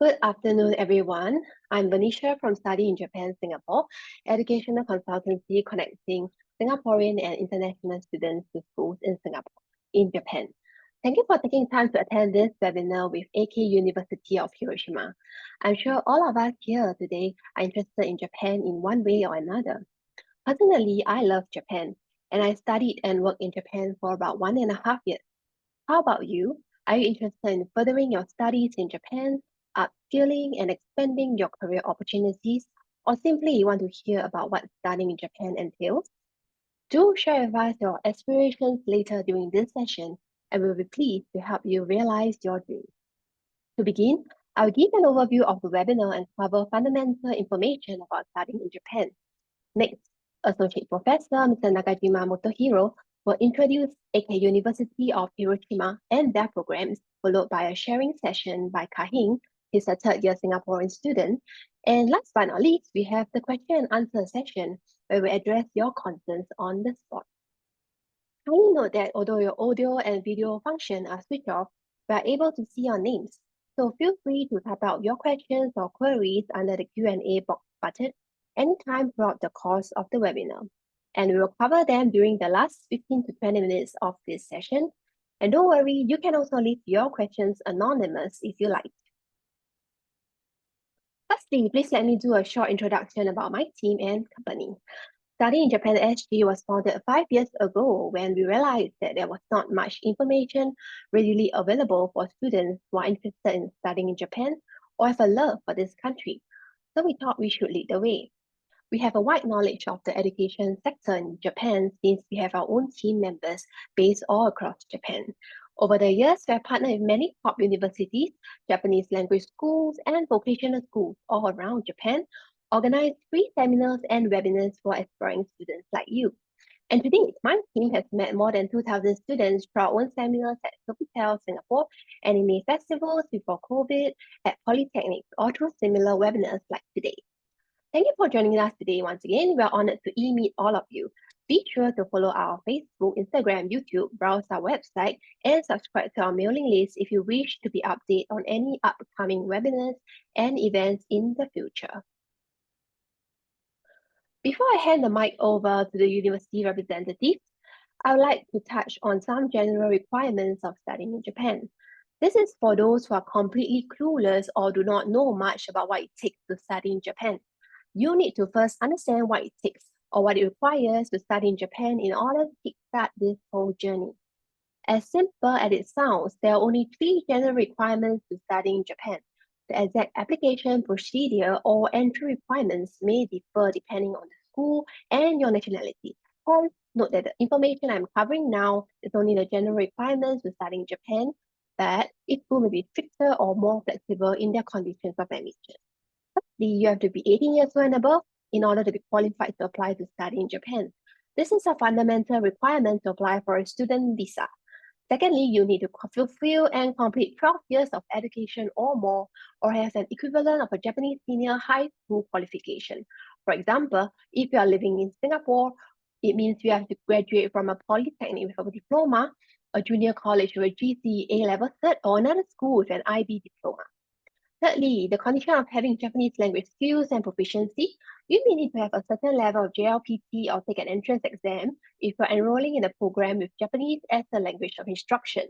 Good afternoon, everyone. I'm Venetia from Study in Japan, Singapore, educational consultancy connecting Singaporean and international students to schools in Singapore, in Japan. Thank you for taking time to attend this webinar with Eikei University of Hiroshima. I'm sure all of us here today are interested in Japan in one way or another. Personally, I love Japan, and I studied and worked in Japan for about 1.5 years. How about you? Are you interested in furthering your studies in Japan, upskilling and expanding your career opportunities, or simply you want to hear about what studying in Japan entails? Do share with us your aspirations later during this session, and we'll be pleased to help you realize your dreams. To begin, I'll give an overview of the webinar and cover fundamental information about studying in Japan. Next, Associate Professor Mr. Nakajima Motohiro will introduce Eikei University of Hiroshima and their programs, followed by a sharing session by Kahing, his a third-year Singaporean student. And last but not least, we have the question and answer session, where we address your concerns on the spot. Kindly note that although your audio and video function are switched off, we are able to see your names. So feel free to type out your questions or queries under the Q&A box button anytime throughout the course of the webinar. And we will cover them during the last 15 to 20 minutes of this session. And don't worry, you can also leave your questions anonymous if you like. Firstly, please let me do a short introduction about my team and company. Study in Japan SG was founded 5 years ago when we realized that there was not much information readily available for students who are interested in studying in Japan or have a love for this country. So we thought we should lead the way. We have a wide knowledge of the education sector in Japan since we have our own team members based all across Japan. Over the years, we have partnered with many top universities, Japanese language schools, and vocational schools all around Japan, organized free seminars and webinars for aspiring students like you. And to date, my team has met more than 2,000 students through our own seminars at Sofitel, Singapore, anime festivals before COVID, at polytechnics, or through similar webinars like today. Thank you for joining us today once again. We are honored to e-meet all of you. Be sure to follow our Facebook, Instagram, YouTube, browse our website, and subscribe to our mailing list if you wish to be updated on any upcoming webinars and events in the future. Before I hand the mic over to the university representatives, I would like to touch on some general requirements of studying in Japan. This is for those who are completely clueless or do not know much about what it takes to study in Japan. You need to first understand what it takes or what it requires to study in Japan in order to kickstart this whole journey. As simple as it sounds, there are only 3 general requirements to study in Japan. The exact application procedure or entry requirements may differ depending on the school and your nationality. Hence, note that the information I'm covering now is only the general requirements to study in Japan, but each school may be stricter or more flexible in their conditions of admission. Firstly, you have to be 18 years old and above in order to be qualified to apply to study in Japan. This is a fundamental requirement to apply for a student visa. Secondly, you need to fulfill and complete 12 years of education or more, or have an equivalent of a Japanese senior high school qualification. For example, if you are living in Singapore, it means you have to graduate from a polytechnic with a diploma, a junior college with a GCE A-level cert, or another school with an IB diploma. Thirdly, the condition of having Japanese language skills and proficiency, you may need to have a certain level of JLPT or take an entrance exam if you're enrolling in a program with Japanese as a language of instruction.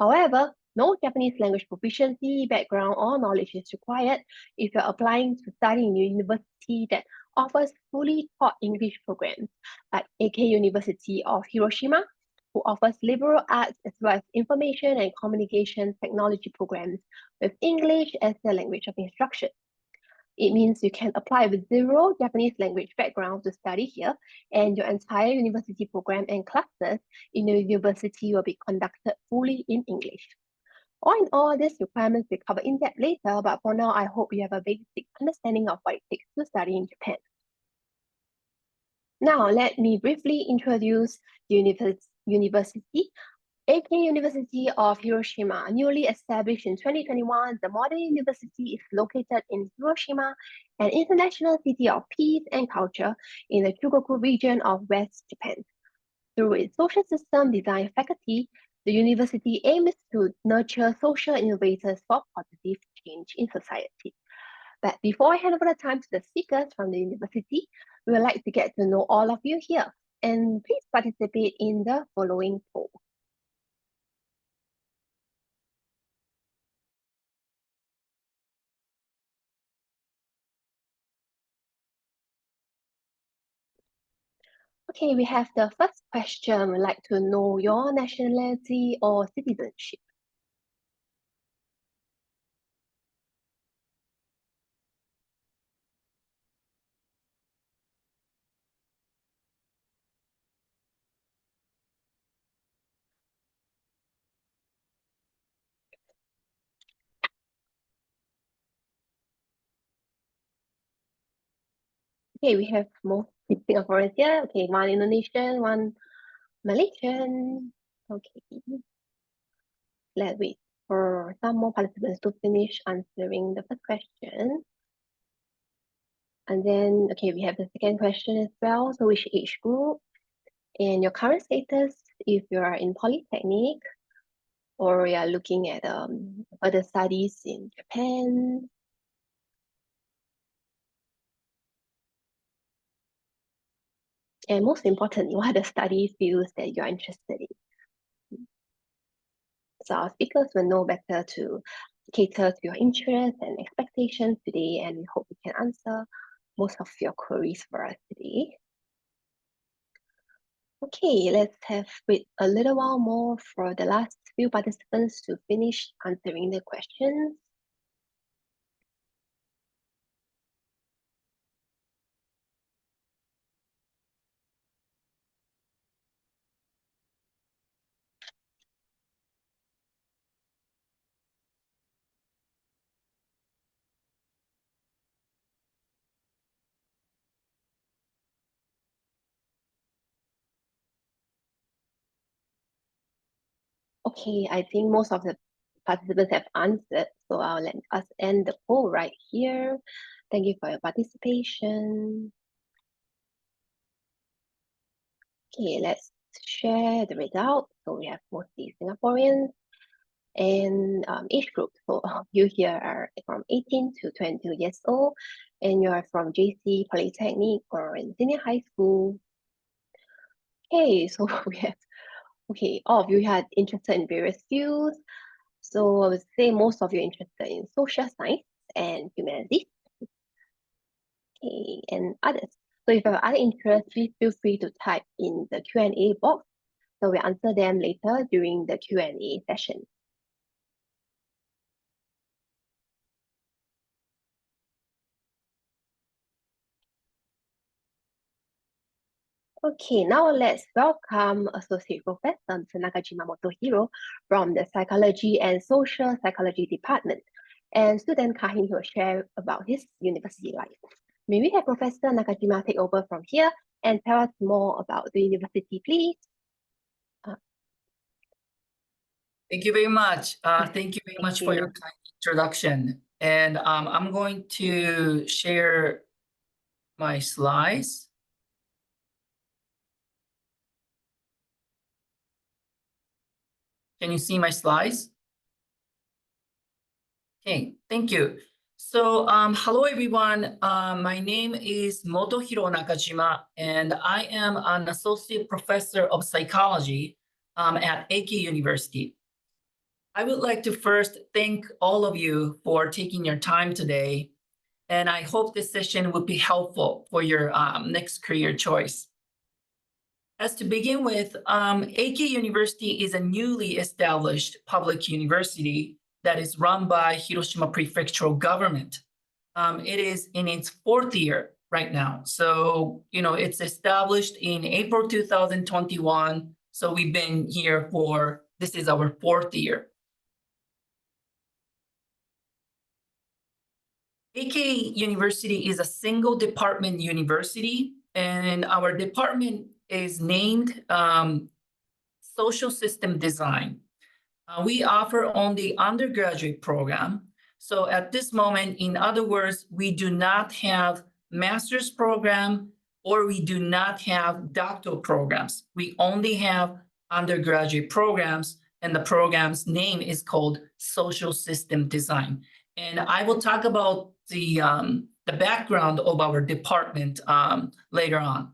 However, no Japanese language proficiency, background, or knowledge is required if you're applying to study in a university that offers fully taught English programs, like Eikei University of Hiroshima, who offers liberal arts as well as information and communication technology programs with English as the language of instruction. It means you can apply with 0 Japanese language background to study here, and your entire university program and classes in the university will be conducted fully in English. All in all, these requirements will cover in depth later, but for now, I hope you have a basic understanding of what it takes to study in Japan. Now, let me briefly introduce the university. Eikei University of Hiroshima, newly established in 2021, the modern university is located in Hiroshima, an international city of peace and culture in the Chugoku region of West Japan. Through its social system design faculty, The university aims to nurture social innovators for positive change in society. But before I hand over the time to the speakers from the university, we would like to get to know all of you here. And please participate in the following poll. Okay, we have the first question. We'd like to know your nationality or citizenship. Okay, we have most Singaporeans here. Okay, one Indonesian, one Malaysian. Okay, let's wait for some more participants to finish answering the first question. And then, okay, we have the second question as well. So which age group and your current status if you are in polytechnic or you are looking at further studies in Japan. And most importantly, what are the study fields that you're interested in? So our speakers will know better to cater to your interests and expectations today, and we hope we can answer most of your queries for us today. Okay, let's wait a little while more for the last few participants to finish answering the questions. Okay, I think most of the participants have answered, so I'll let us end the poll right here. Thank you for your participation. Okay, let's share the results. So we have mostly Singaporeans and age group. So you here are from 18 to 22 years old, and you are from JC, Polytechnic, or in senior high school. Okay, so we have, okay, all of you had interested in various fields. So I would say most of you are interested in social science and humanities. Okay, and others. So if you have other interests, please feel free to type in the Q&A box. So we'll answer them later during the Q&A session. Okay, now let's welcome Associate Professor Mr. Nakajima Motohiro from the Psychology and Social Psychology Department. And student Kahin will share about his university life. May we have Professor Nakajima take over from here and tell us more about the university, please? Thank you very much. Thank you very much for your kind introduction. And I'm going to share my slides. Can you see my slides? Okay, thank you. So hello everyone. My name is Motohiro Nakajima, and I am an associate professor of psychology at Eikei University. I would like to first thank all of you for taking your time today, and I hope this session will be helpful for your next career choice. As to begin with, Eikei University is a newly established public university that is run by Hiroshima prefectural government. It is in its 4th year right now. So, it's established in April 2021. So we've been here this is our 4th year. Eikei University is a single department university, and our department is named Social System Design. We offer only undergraduate program. So at this moment, in other words, we do not have master's program or we do not have doctoral programs. We only have undergraduate programs and the program's name is called Social System Design. And I will talk about the background of our department later on.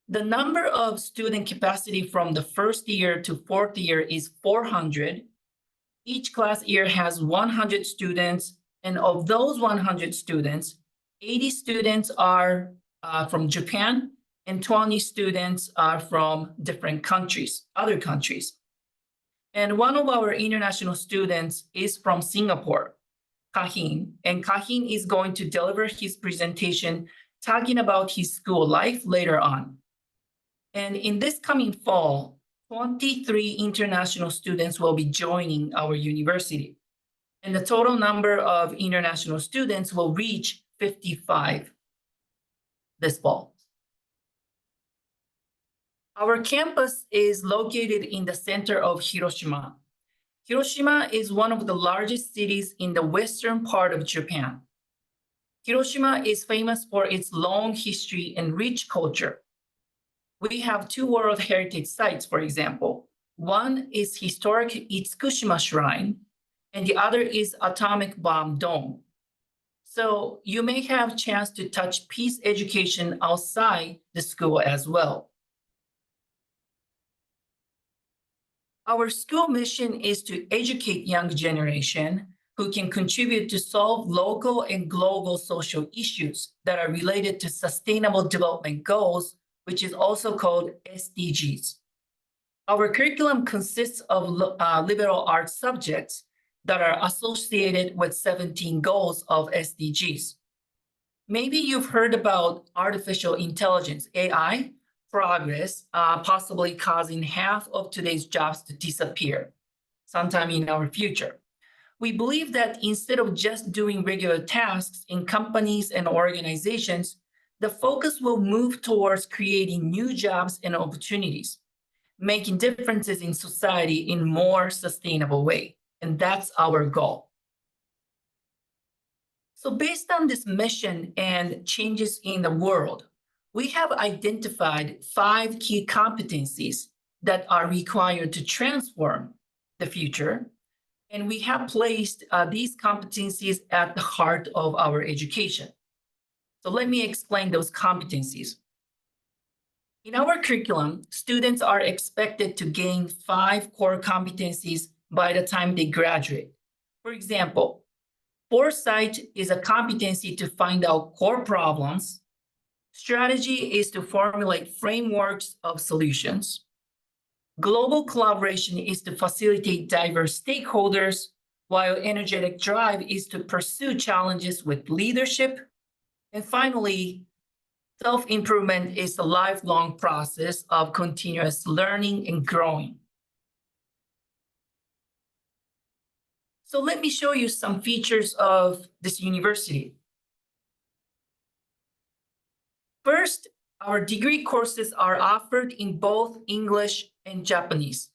The number of student capacity from the first year to fourth year is 400. Each class year has 100 students, and of those 100 students, 80 students are from Japan, and 20 students are from different countries, other countries. And one of our international students is from Singapore, Kahin, and Kahin is going to deliver his presentation talking about his school life later on. And in this coming fall, 23 international students will be joining our university. And the total number of international students will reach 55 this fall. Our campus is located in the center of Hiroshima. Hiroshima is one of the largest cities in the western part of Japan. Hiroshima is famous for its long history and rich culture. We have 2 World Heritage Sites, for example. One is historic Itsukushima Shrine, and the other is Atomic Bomb Dome. So you may have a chance to touch peace education outside the school as well. Our school mission is to educate young generation who can contribute to solve local and global social issues that are related to Sustainable Development Goals, which is also called SDGs. Our curriculum consists of liberal arts subjects that are associated with 17 goals of SDGs. Maybe you've heard about artificial intelligence, AI, progress, possibly causing half of today's jobs to disappear sometime in our future. We believe that instead of just doing regular tasks in companies and organizations, the focus will move towards creating new jobs and opportunities, making differences in society in a more sustainable way. And that's our goal. So based on this mission and changes in the world, we have identified 5 key competencies that are required to transform the future. And we have placed these competencies at the heart of our education. So let me explain those competencies. In our curriculum, students are expected to gain 5 core competencies by the time they graduate. For example, foresight is a competency to find out core problems. Strategy is to formulate frameworks of solutions. Global collaboration is to facilitate diverse stakeholders, while energetic drive is to pursue challenges with leadership. And finally, self-improvement is a lifelong process of continuous learning and growing. So let me show you some features of this university. First, our degree courses are offered in both English and Japanese.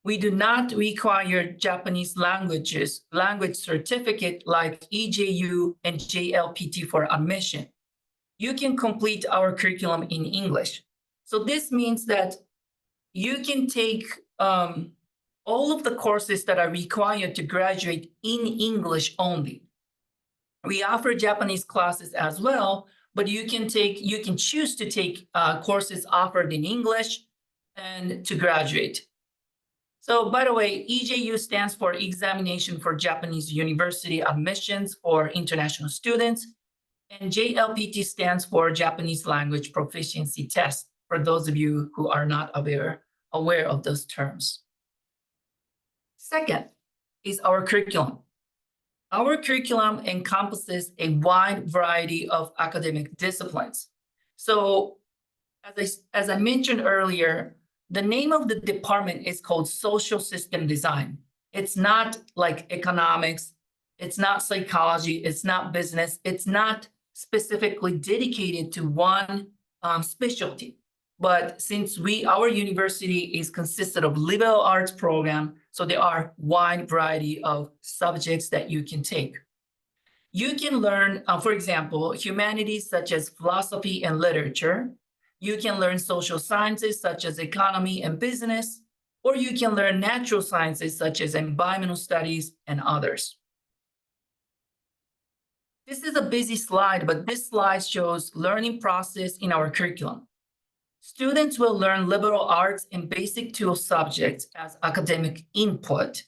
We do not require Japanese language certificate like EJU and JLPT for admission. You can complete our curriculum in English. So this means that you can take all of the courses that are required to graduate in English only. We offer Japanese classes as well, but you can choose to take courses offered in English and to graduate. So by the way, EJU stands for Examination for Japanese University Admissions for International Students, and JLPT stands for Japanese Language Proficiency Test, for those of you who are not aware of those terms. Second is our curriculum. Our curriculum encompasses a wide variety of academic disciplines. So as I mentioned earlier, the name of the department is called Social System Design. It's not like economics, it's not psychology, it's not business, it's not specifically dedicated to one specialty. But since our university is consisted of liberal arts program, so there are wide variety of subjects that you can take. You can learn, for example, humanities such as philosophy and literature. You can learn social sciences such as economy and business, or you can learn natural sciences such as environmental studies and others. This is a busy slide, but this slide shows learning process in our curriculum. Students will learn liberal arts and basic tool subjects as academic input.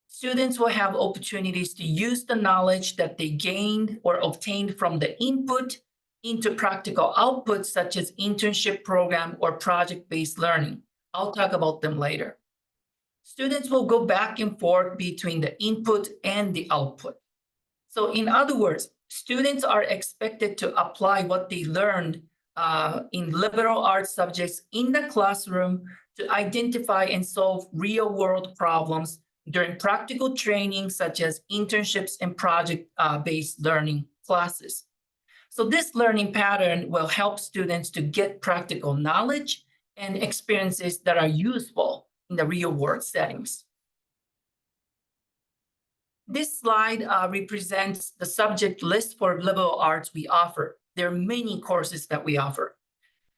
Students will have opportunities to use the knowledge that they gained or obtained from the input into practical outputs such as internship program or project-based learning. I'll talk about them later. Students will go back and forth between the input and the output. So in other words, students are expected to apply what they learned in liberal arts subjects in the classroom to identify and solve real-world problems during practical training such as internships and project-based learning classes. So this learning pattern will help students to get practical knowledge and experiences that are useful in the real-world settings. This slide represents the subject list for liberal arts we offer. There are many courses that we offer.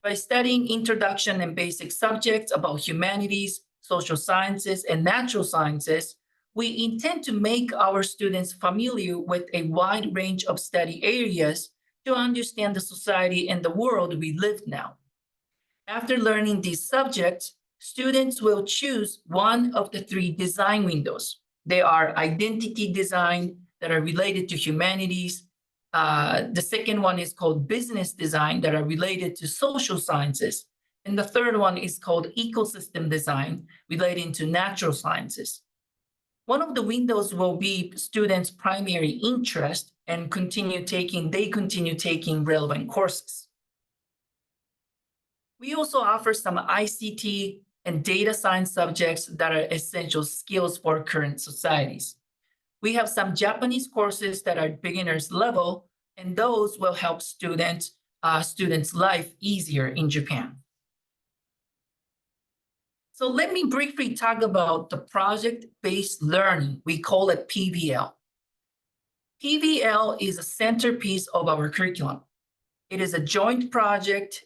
By studying introduction and basic subjects about humanities, social sciences, and natural sciences, we intend to make our students familiar with a wide range of study areas to understand the society and the world we live now. After learning these subjects, students will choose one of the three design windows. They are identity design that are related to humanities. The second one is called business design that are related to social sciences. And the third one is called ecosystem design relating to natural sciences. One of the windows will be students' primary interest and continue taking relevant courses. We also offer some ICT and data science subjects that are essential skills for current societies. We have some Japanese courses that are beginners level, and those will help students' life easier in Japan. So let me briefly talk about the project-based learning. We call it PBL. PBL is a centerpiece of our curriculum. It is a joint project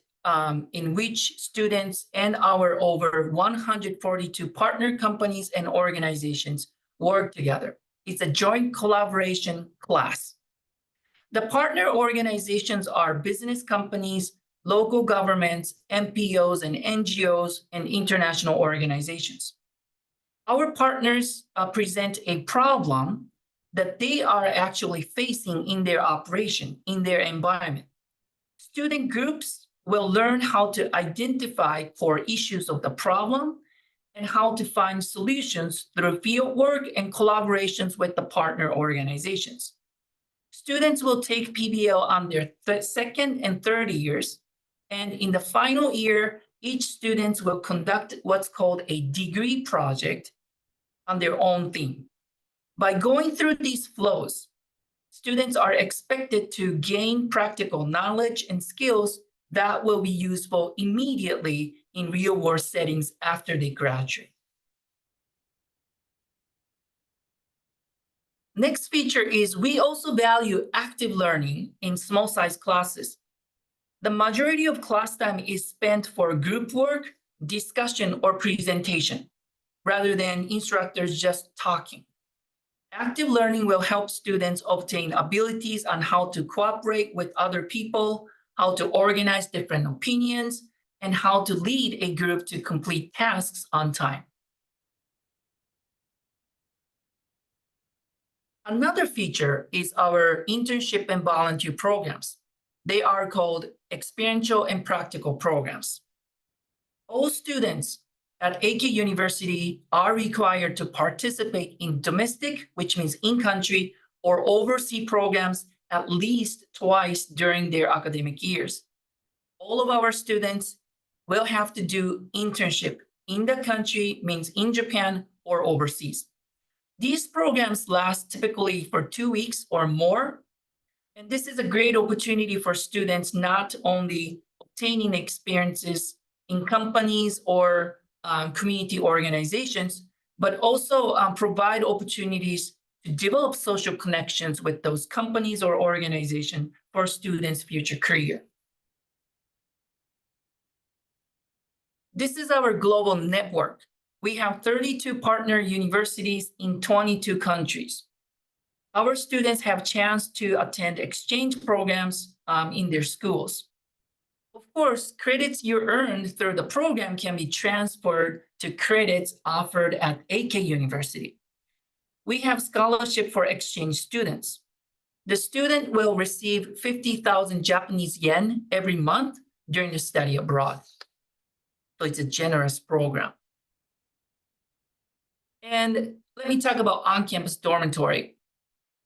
in which students and our over 142 partner companies and organizations work together. It's a joint collaboration class. The partner organizations are business companies, local governments, NPOs and NGOs, and international organizations. Our partners present a problem that they are actually facing in their operation, in their environment. Student groups will learn how to identify core issues of the problem and how to find solutions through fieldwork and collaborations with the partner organizations. Students will take PBL on their second and third years, and in the final year, each student will conduct what's called a degree project on their own theme. By going through these flows, students are expected to gain practical knowledge and skills that will be useful immediately in real-world settings after they graduate. Next feature is we also value active learning in small-size classes. The majority of class time is spent for group work, discussion, or presentation, rather than instructors just talking. Active learning will help students obtain abilities on how to cooperate with other people, how to organize different opinions, and how to lead a group to complete tasks on time. Another feature is our internship and volunteer programs. They are called experiential and practical programs. All students at Eikei University are required to participate in domestic, which means in-country, or overseas programs at least twice during their academic years. All of our students will have to do internship in the country, means in Japan or overseas. These programs last typically for 2 weeks or more, and this is a great opportunity for students not only obtaining experiences in companies or community organizations, but also provide opportunities to develop social connections with those companies or organizations for students' future career. This is our global network. we have 32 partner universities in 22 countries. Our students have a chance to attend exchange programs in their schools. Of course, credits you earned through the program can be transferred to credits offered at Eikei University. We have scholarship for exchange students. The student will receive 50,000 Japanese yen every month during the study abroad. So it's a generous program. And let me talk about on-campus dormitory.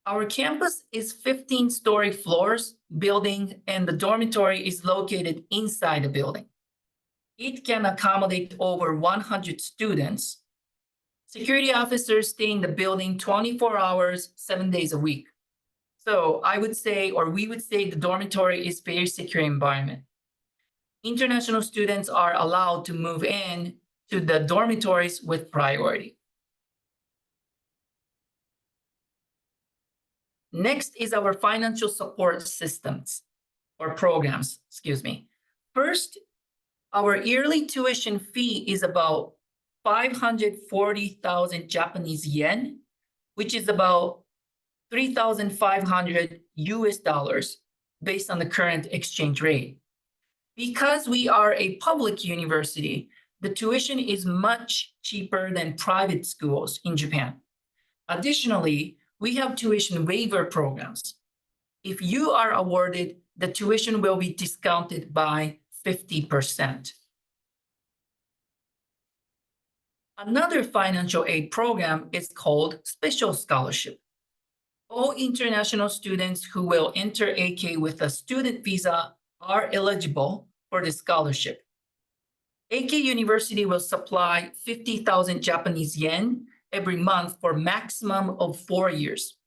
Our campus is 15-story floors building, and the dormitory is located inside the building. It can accommodate over 100 students. Security officers stay in the building 24 hours, 7 days a week. So I would say, or we would say, the dormitory is a very secure environment. International students are allowed to move in to the dormitories with priority. Next is our financial support systems or programs, excuse me. First, our yearly tuition fee is about 540,000 Japanese yen, which is about 3,500 US dollars based on the current exchange rate. Because we are a public university, the tuition is much cheaper than private schools in Japan. Additionally, we have tuition waiver programs. If you are awarded, the tuition will be discounted by 50%. Another financial aid program is called Special Scholarship. All international students who will enter Eikei with a student visa are eligible for the scholarship. Eikei University will supply 50,000 Japanese yen every month for a maximum of 4 years.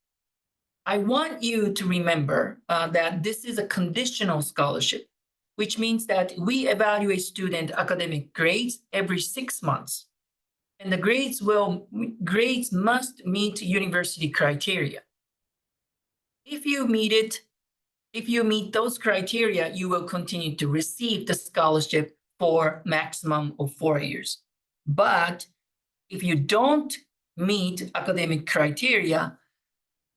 I want you to remember that this is a conditional scholarship, which means that we evaluate student academic grades every 6 months. And the grades must meet university criteria. If you meet those criteria, you will continue to receive the scholarship for maximum of 4 years. But if you don't meet academic criteria,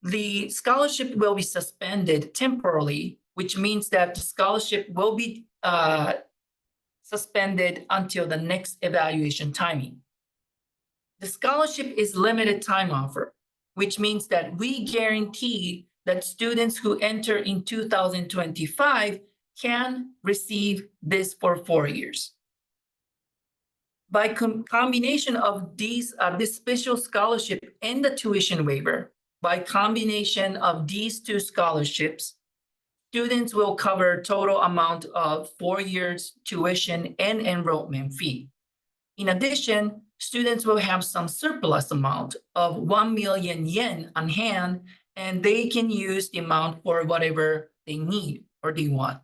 the scholarship will be suspended temporarily, which means that the scholarship will be suspended until the next evaluation timing. The scholarship is limited time offer, which means that we guarantee that students who enter in 2025 can receive this for 4 years. By combination of this special scholarship and the tuition waiver, by combination of these two scholarships, students will cover total amount of 4 years tuition and enrollment fee. In addition, students will have some surplus amount of 1 million yen on hand, and they can use the amount for whatever they need or they want.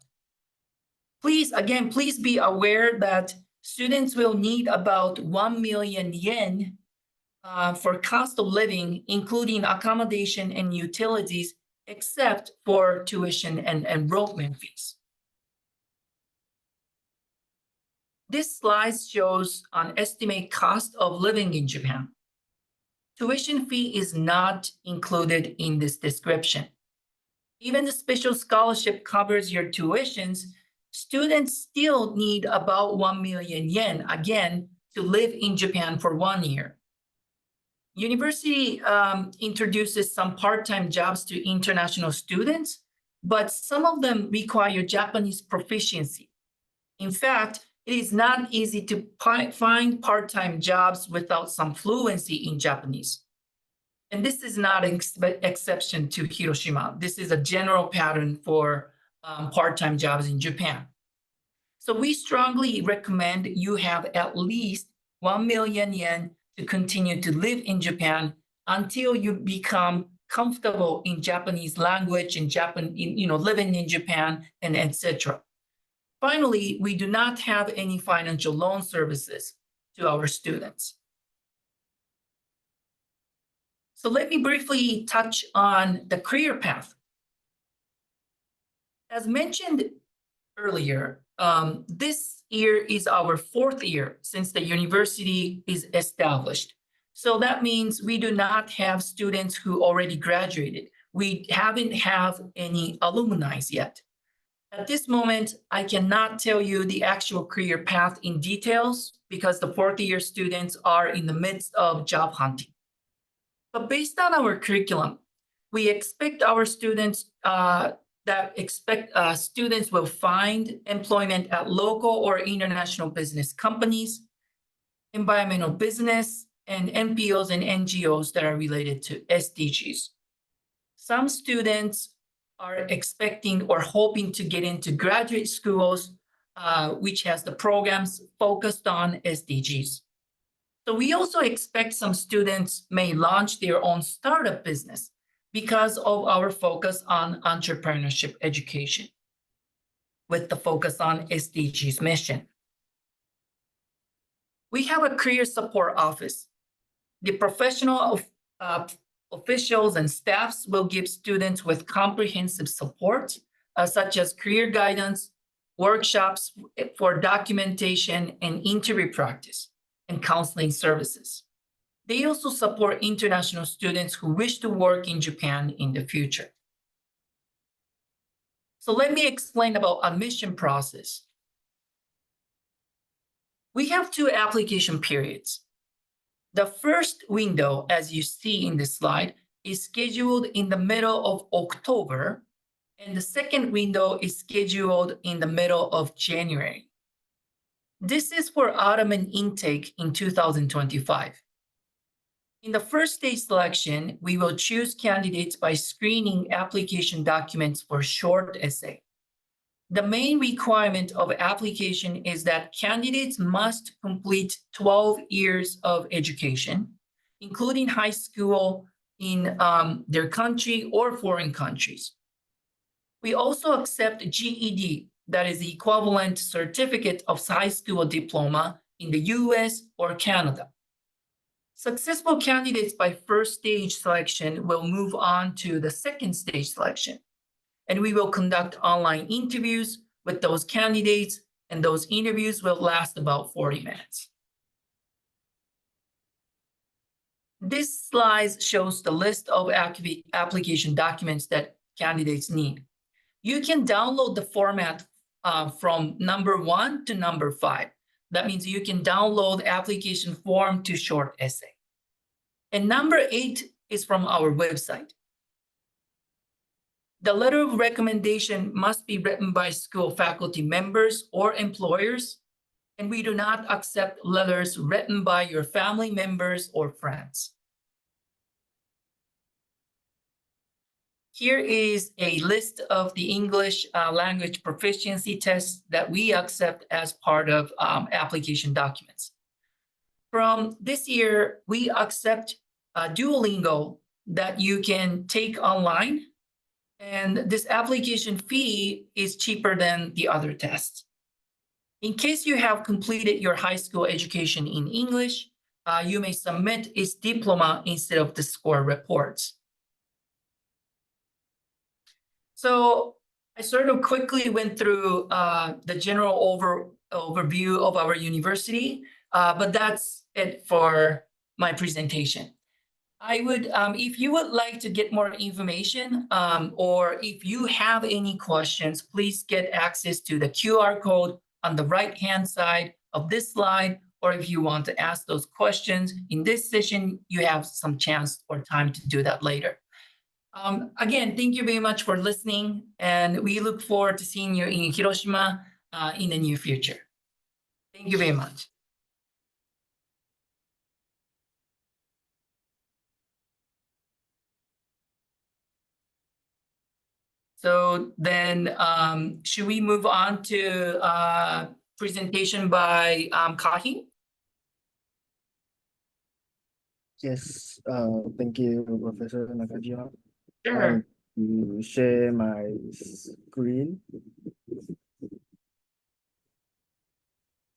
Please be aware that students will need about 1 million yen for cost of living, including accommodation and utilities, except for tuition and enrollment fees. This slide shows an estimated cost of living in Japan. Tuition fee is not included in this description. Even the special scholarship covers your tuitions, students still need about 1 million yen, again, to live in Japan for 1 year. University introduces some part-time jobs to international students, but some of them require Japanese proficiency. In fact, it is not easy to find part-time jobs without some fluency in Japanese. And this is not an exception to Hiroshima. This is a general pattern for part-time jobs in Japan. So we strongly recommend you have at least 1 million yen to continue to live in Japan until you become comfortable in Japanese language, living in Japan, and etc. Finally, we do not have any financial loan services to our students. So let me briefly touch on the career path. As mentioned earlier, this year is our 4th year since the university is established. So that means we do not have students who already graduated. We haven't have any alumni yet. At this moment, I cannot tell you the actual career path in details because the 4th year students are in the midst of job hunting. But based on our curriculum, we expect our students students will find employment at local or international business companies, environmental business, and NPOs and NGOs that are related to SDGs. Some students are expecting or hoping to get into graduate schools, which has the programs focused on SDGs. So we also expect some students may launch their own startup business because of our focus on entrepreneurship education with the focus on SDGs mission. We have a career support office. The professional officials and staffs will give students with comprehensive support, such as career guidance, workshops for documentation and interview practice, and counseling services. They also support international students who wish to work in Japan in the future. So let me explain about admission process. We have 2 application periods. The first window, as you see in this slide, is scheduled in the middle of October, and the second window is scheduled in the middle of January. This is for autumn intake in 2025. In the first stage selection, we will choose candidates by screening application documents for short essay. The main requirement of application is that candidates must complete 12 years of education, including high school in their country or foreign countries. We also accept GED, that is the equivalent certificate of high school diploma in the US or Canada. Successful candidates by first stage selection will move on to the second stage selection, and we will conduct online interviews with those candidates, and those interviews will last about 40 minutes. This slide shows the list of application documents that candidates need. You can download the format from number 1 to number 5. That means you can download application form to short essay. And number 8 is from our website. The letter of recommendation must be written by school faculty members or employers, and we do not accept letters written by your family members or friends. Here is a list of the English language proficiency tests that we accept as part of application documents. From this year, we accept Duolingo that you can take online, and this application fee is cheaper than the other tests. In case you have completed your high school education in English, you may submit its diploma instead of the score reports. So I sort of quickly went through the general overview of our university, but that's it for my presentation. I would, if you would like to get more information, or if you have any questions, please get access to the QR code on the right-hand side of this slide, or if you want to ask those questions in this session, you have some chance or time to do that later. Again, thank you very much for listening, and we look forward to seeing you in Hiroshima in the near future. Thank you very much. So then, should we move on to presentation by Kahin? Yes, thank you, Professor Nakajima. Sure. To share my screen.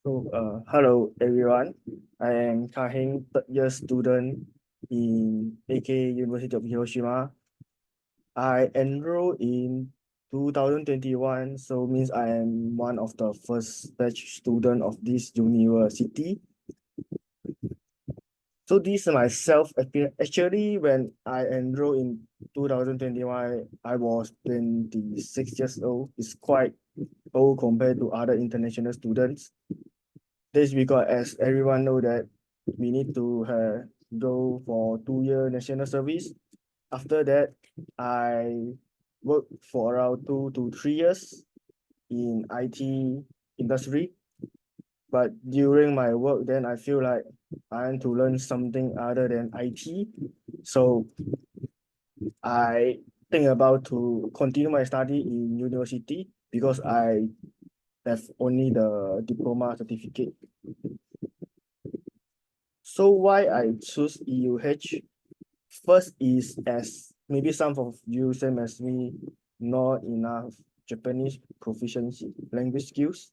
So, hello everyone. I am Kahin, third-year student in Eikei University of Hiroshima. I enrolled in 2021, so means I am one of the first batch student of this university. So this is myself. Actually, when I enrolled in 2021, I was 26 years old. It's quite old compared to other international students. This is because, as everyone know, that we need to go for 2 year national service. After that, I worked for around 2 to 3 years in IT industry. But during my work, then I feel like I want to learn something other than IT. So I think about to continue my study in university because I have only the diploma certificate. So why I choose EUH? First is, as maybe some of you, same as me, not enough Japanese proficiency language skills.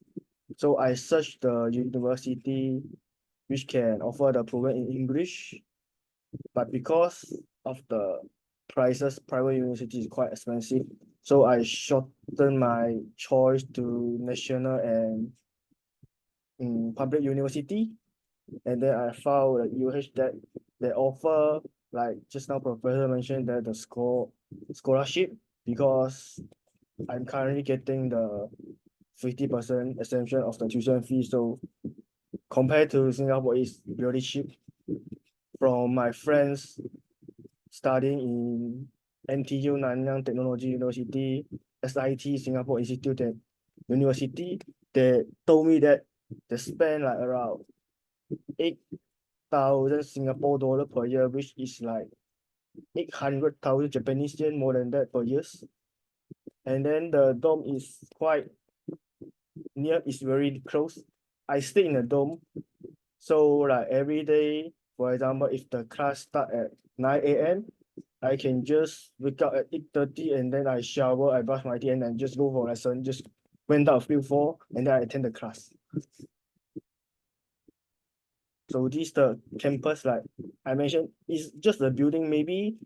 So I searched the university which can offer the program in English, but because of the prices, private university is quite expensive. So I shortened my choice to national and public university. And then I found that UH that they offer, like just now Professor mentioned, that the scholarship, because I'm currently getting the 50% exemption of the tuition fee. So compared to Singapore, it's really cheap. From my friends studying in NTU Nanyang Technology University, SIT Singapore Institute and University, they told me that they spend like around 8,000 Singapore dollar per year, which is like 800,000 Japanese yen, more than that per year. And then the dorm is quite near, is very close. I stay in a dorm, so like every day, for example, if the class start at 9 a.m., I can just wake up at 8:30 and then I shower, I brush my teeth, and then just go for lesson, just went out a few floor, and then I attend the class. So this the campus, like I mentioned, is just a building. Maybe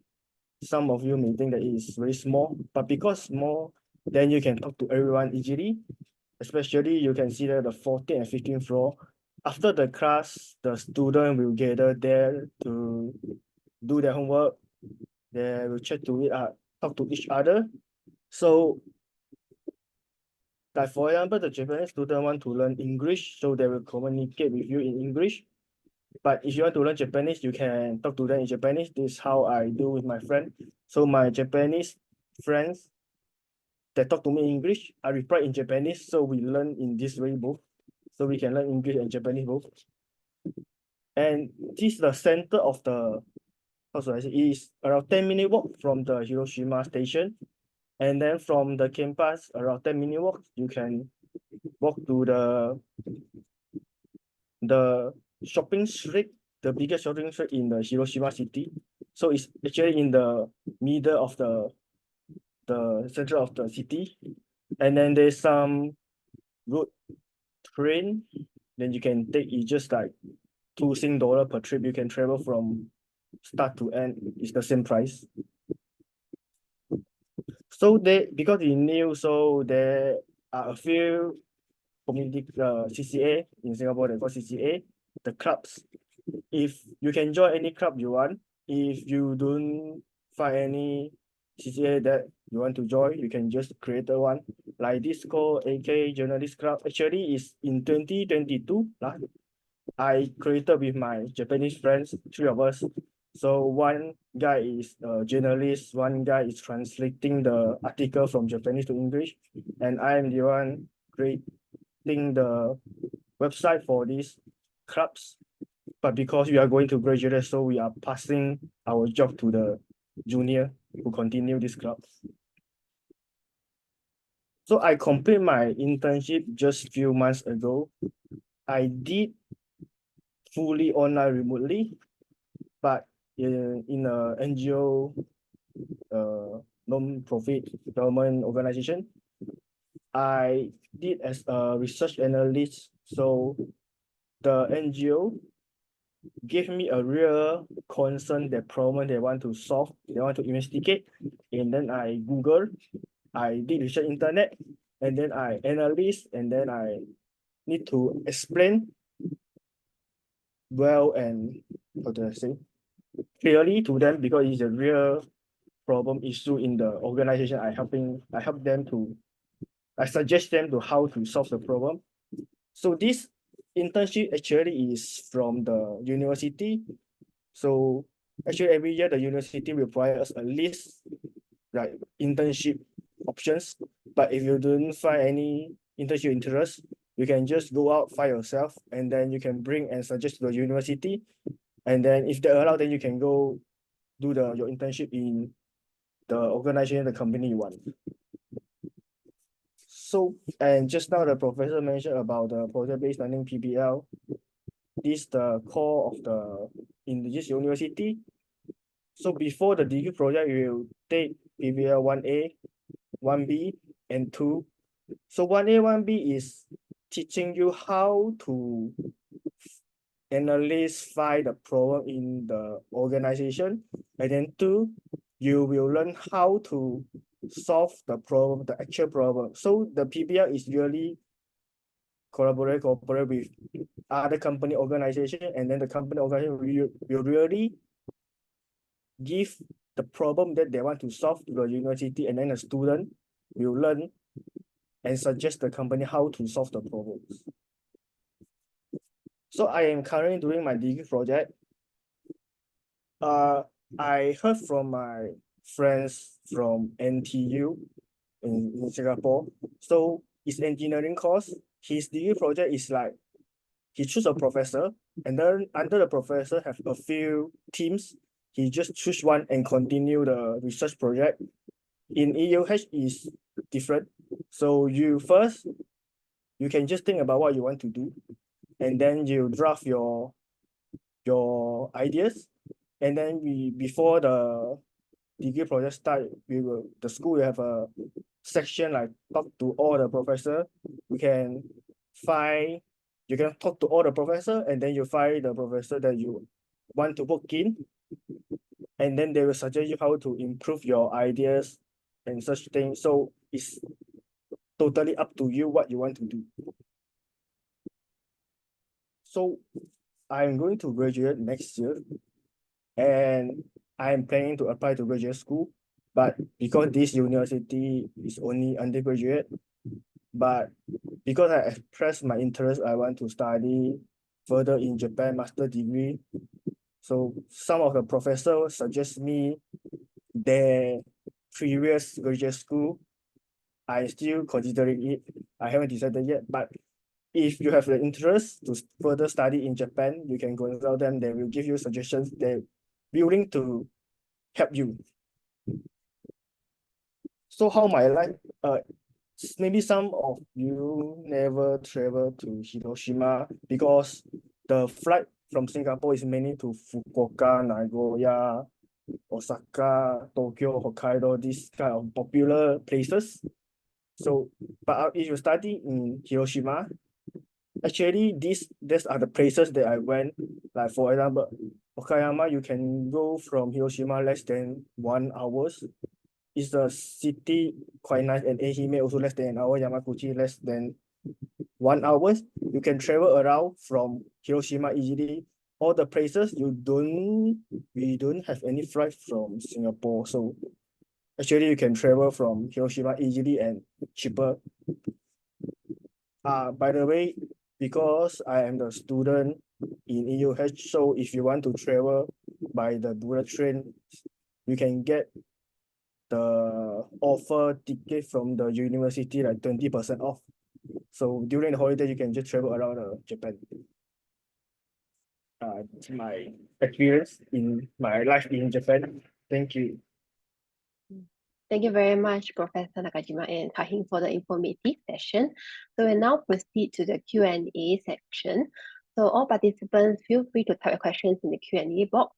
some of you may think that it is very small, but because small, then you can talk to everyone easily. Especially you can see that the 14th and 15th floor. After the class, the student will gather there to do their homework. They will talk to each other. So, like for example, the Japanese student want to learn English, so they will communicate with you in English. But if you want to learn Japanese, you can talk to them in Japanese. This is how I do with my friend. So my Japanese friends, they talk to me in English, I reply in Japanese. So we learn in this way both. So we can learn English and Japanese both. And this is the center of the, how should I say, it is around 10-minute walk from the Hiroshima station. And then from the campus, around 10-minute walk, you can walk to the shopping street, the biggest shopping street in the Hiroshima city. So it's actually in the middle of the center of the city. And then there's some road train, then you can take it just like $2 per trip. You can travel from start to end, it's the same price. So because it's new, so there are a few community CCA in Singapore, they call CCA, the clubs. If you can join any club you want, if you don't find any CCA that you want to join, you can just create a one. Like this called Eikei Journalist Club. Actually, is in 2022. I created with my Japanese friends, three of us. So one guy is a journalist, one guy is translating the article from Japanese to English, and I am the one creating the website for these clubs. But because we are going to graduate, so we are passing our job to the junior who continue this club. So I complete my internship just few months ago. I did fully online remotely, but in a NGO, non-profit government organization. I did as a research analyst. So the NGO gave me a real concern, the problem they want to solve, they want to investigate. And then I Google, I did research internet, and then I analyze, and then I need to explain well and how do I say clearly to them, because it's a real problem issue in the organization. I help them to, I suggest them to how to solve the problem. So this internship actually is from the university. So actually every year the university will provide us a list like internship options. But if you don't find any internship interest, you can just go out by yourself, and then you can bring and suggest to the university. And then if they allow, then you can go do your internship in the organization, the company you want. So, and just now the professor mentioned about the project-based learning PBL. This is the core of in this university. So before the degree project, you will take PBL 1A, 1B, and 2. So 1A, 1B is teaching you how to analyze, find the problem in the organization. And then 2, you will learn how to solve the problem, the actual problem. So the PBL is really cooperate with other company organization, and then the company organization will really give the problem that they want to solve to the university, and then the student will learn and suggest the company how to solve the problems. So I am currently doing my degree project. I heard from my friends from NTU in Singapore. So it's engineering course. His degree project is like he choose a professor, and then under the professor have a few teams. He just choose one and continue the research project. In EUH is different. So you can just think about what you want to do, and then you draft your ideas, and then before the degree project start, the school will have a section like talk to all the professor. You can talk to all the professor, and then you find the professor that you want to work in, and then they will suggest you how to improve your ideas and such things. So it's totally up to you what you want to do. So I'm going to graduate next year, and I'm planning to apply to graduate school. But because this university is only undergraduate, but because I expressed my interest, I want to study further in Japan, master degree. So some of the professors suggest me their previous graduate school. I'm still considering it. I haven't decided yet, but if you have the interest to further study in Japan, you can consult them. They will give you suggestions. They're willing to help you. So how my life, maybe some of you never travel to Hiroshima, because the flight from Singapore is mainly to Fukuoka, Nagoya, Osaka, Tokyo, Hokkaido, these kind of popular places. So, but if you study in Hiroshima, actually these are the places that I went. Like for example, Okayama, you can go from Hiroshima less than 1 hour. Is the city quite nice, and Ehime also less than an hour, Yamaguchi less than 1 hour. You can travel around from Hiroshima easily. All the places we don't have any flight from Singapore. So actually you can travel from Hiroshima easily and cheaper. By the way, because I am the student in EUH, so if you want to travel by the bullet train, you can get the offer ticket from the university like 20% off. So during the holiday, you can just travel around Japan. My experience in my life in Japan. Thank you. Thank you very much, Professor Nakajima and Kahing, for the informative session. So we'll now proceed to the Q&A section. So all participants, feel free to type your questions in the Q&A box,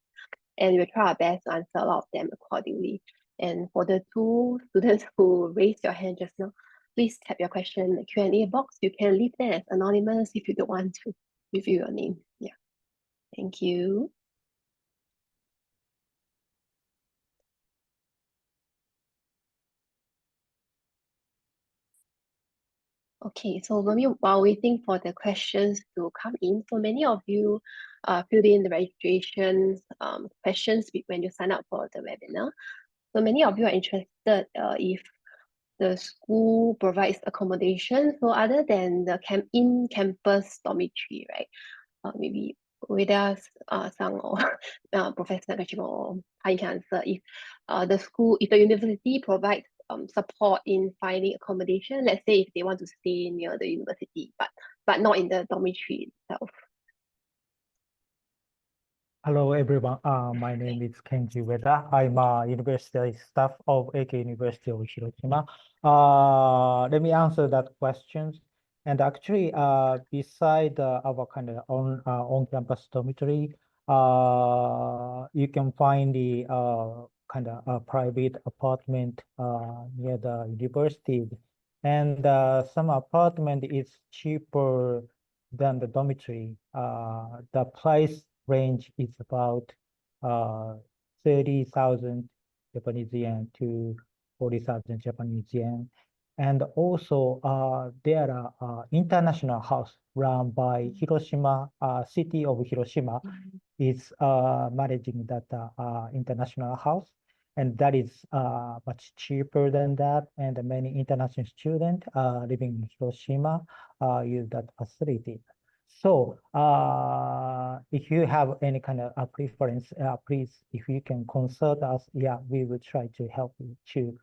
and we'll try our best to answer a lot of them accordingly. And for the 2 students who raised your hand just now, please type your question in the Q&A box. You can leave them as anonymous if you don't want to reveal your name. Yeah. Thank you. Okay, so maybe while waiting for the questions to come in, so many of you filled in the registrations questions when you sign up for the webinar. So many of you are interested if the school provides accommodation. So other than the in-campus dormitory, right? Maybe Weda Sang or Professor Nakashima or I can answer if if the university provides support in finding accommodation, let's say if they want to stay near the university, but not in the dormitory itself. Hello, everyone. My name is Kenji Ueda. I'm a university staff of Eikei University of Hiroshima. Let me answer that question. And actually, beside our kind of on-campus dormitory, you can find the kind of private apartment near the university. And some apartment is cheaper than the dormitory. The price range is about 30,000 Japanese yen to 40,000 Japanese yen. And also, there are international house run by Hiroshima, city of Hiroshima is managing that international house. And that is much cheaper than that. And many international students living in Hiroshima use that facility. So if you have any kind of preference, please, if you can consult us, yeah, we will try to help you to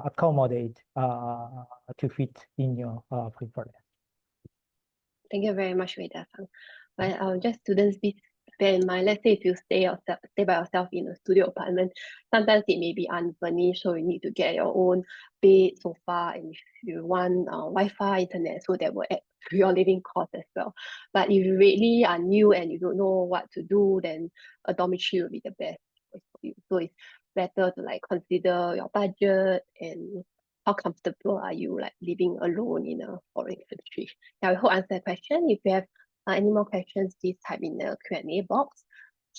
accommodate to fit in your preference. Thank you very much, Weda-san. But just students bear in mind, let's say if you stay by yourself in a studio apartment, sometimes it may be unfurnished, so you need to get your own bed, sofa, and if you want Wi-Fi, internet, so that will add to your living cost as well. But if you really are new and you don't know what to do, then a dormitory will be the best choice for you. So it's better to like consider your budget and how comfortable are you like living alone in a foreign country. Yeah, I hope I answered the question. If you have any more questions, please type in the Q&A box.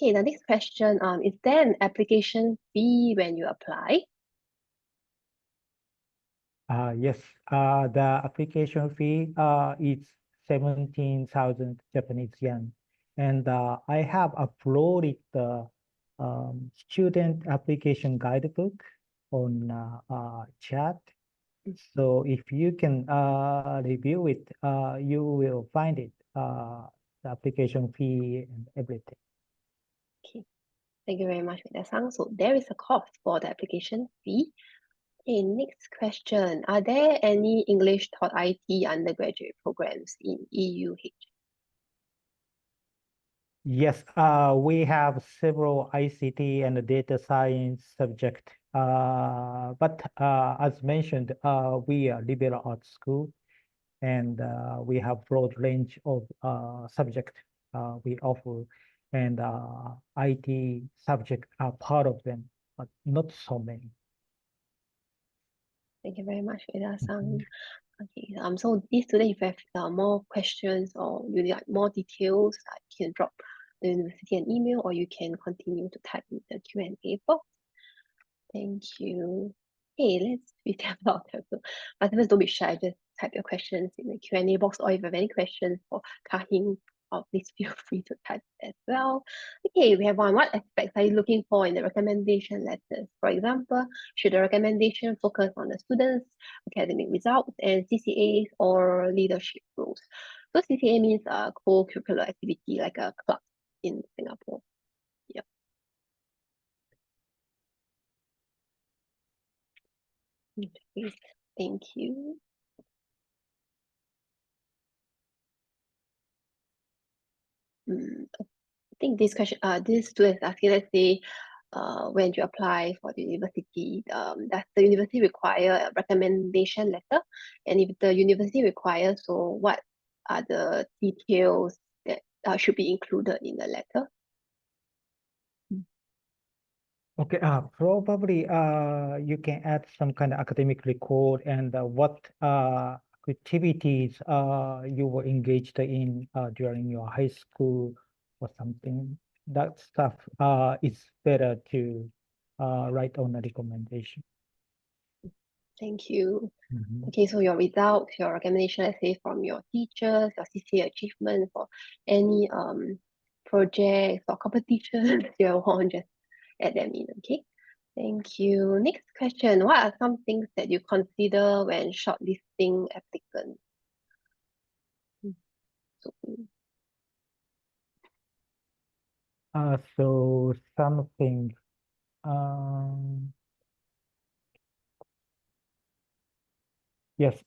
Okay, the next question, is there an application fee when you apply? Yes, the application fee is 17,000 Japanese yen. And I have uploaded the student application guidebook on chat. So if you can review it, you will find it, the application fee and everything. Okay, thank you very much, Weda-san. So there is a cost for the application fee. Okay, next question. Are there any English taught IT undergraduate programs in EUH? Yes, we have several ICT and data science subject. But as mentioned, we are liberal arts school, and we have broad range of subject we offer, and IT subject are part of them, but not so many. Thank you very much, Weda-san. Okay, so these students, if you have more questions or you need like, more details, you can drop the university an email or you can continue to type in the Q&A box. Thank you. Hey, let's be about that. So participants, don't be shy, just type your questions in the Q&A box, or if you have any questions for Kahing, please feel free to type as well. Okay, we have one. What aspects are you looking for in the recommendation letters? For example, should the recommendation focus on the students' academic results and CCAs or leadership roles? So CCA means a co-curricular activity like a club in Singapore. Yep. Okay, thank you. I think this question, this student is asking, let's say, when you apply for the university, does the university require a recommendation letter? And if the university requires, so what are the details that should be included in the letter? Okay, probably you can add some kind of academic record and what activities you were engaged in during your high school or something. That stuff is better to write on a recommendation. Thank you. Mhm. Okay, so your results, your recommendation essay from your teachers, your CCA achievements, or any projects or competitions you want, just add them in, okay? Thank you. Next question. What are some things that you consider when shortlisting applicants? So, So something, um, yes,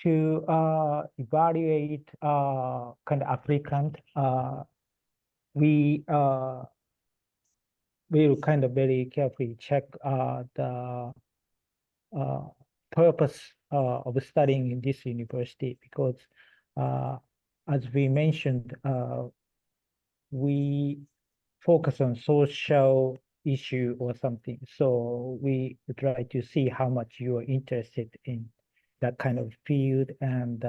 to evaluate kind of applicant, we will kind of very carefully check the purpose of studying in this university, because as we mentioned, we focus on social issue or something. So we try to see how much you are interested in that kind of field, and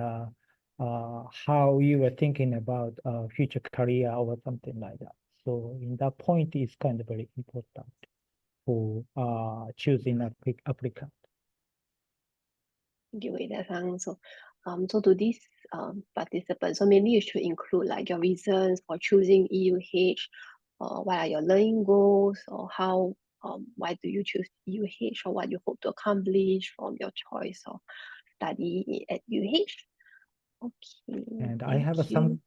how you are thinking about future career or something like that. So in that point is kind of very important for choosing applicant. thank you, Wei-san. So to these participants, so maybe you should include like your reasons for choosing EUH, or what are your learning goals, or how why do you choose EUH, or what you hope to accomplish from your choice of study at UH. Okay, And I thank have you. some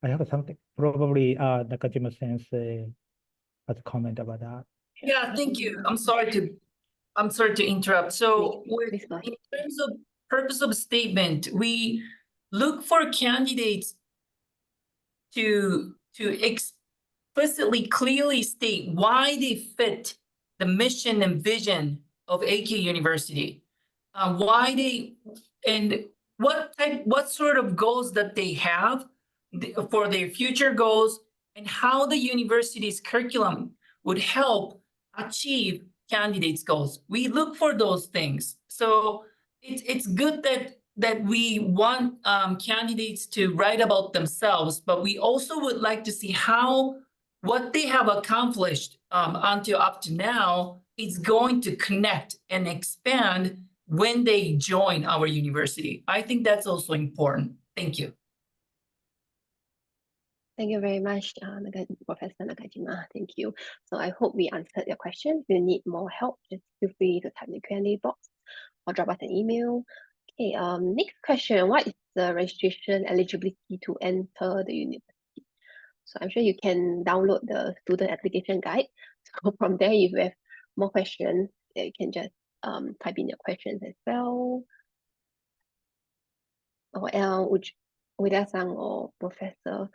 I have something, probably Nakajima sensei has a comment about that. Yeah, thank you. I'm sorry to interrupt. So Please go ahead. in terms of purpose of statement, we look for candidates to explicitly clearly state why they fit the mission and vision of Eikei University, why they and what sort of goals that they have for their future goals, and how the university's curriculum would help achieve candidates' goals. We look for those things. So it's good that we want candidates to write about themselves, but we also would like to see how what they have accomplished until up to now is going to connect and expand when they join our university. I think that's also important. Thank you. Thank you very much, Professor Nakajima. Thank you. So I hope we answered your question. If you need more help, just feel free to type in the Q&A box or drop us an email. Okay, next question. What is the registration eligibility to enter the university? So I'm sure you can download the student application guide. So from there, if you have more questions, you can just type in your questions as well. Or else, Ueda-san or Professor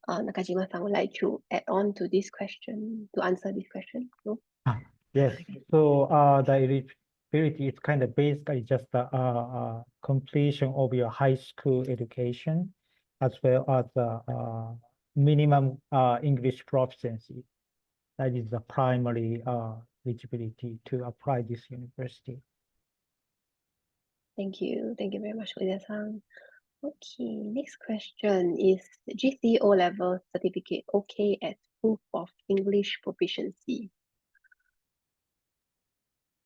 Nakajima-san would like to add on to this question, to answer this question? No? Yes, so the eligibility is kind of basically just the completion of your high school education, as well as the minimum English proficiency. That is the primary eligibility to apply this university. Thank you. Thank you very much, Ueda-san. Okay, next question is the GCE O-level certificate okay as proof of English proficiency?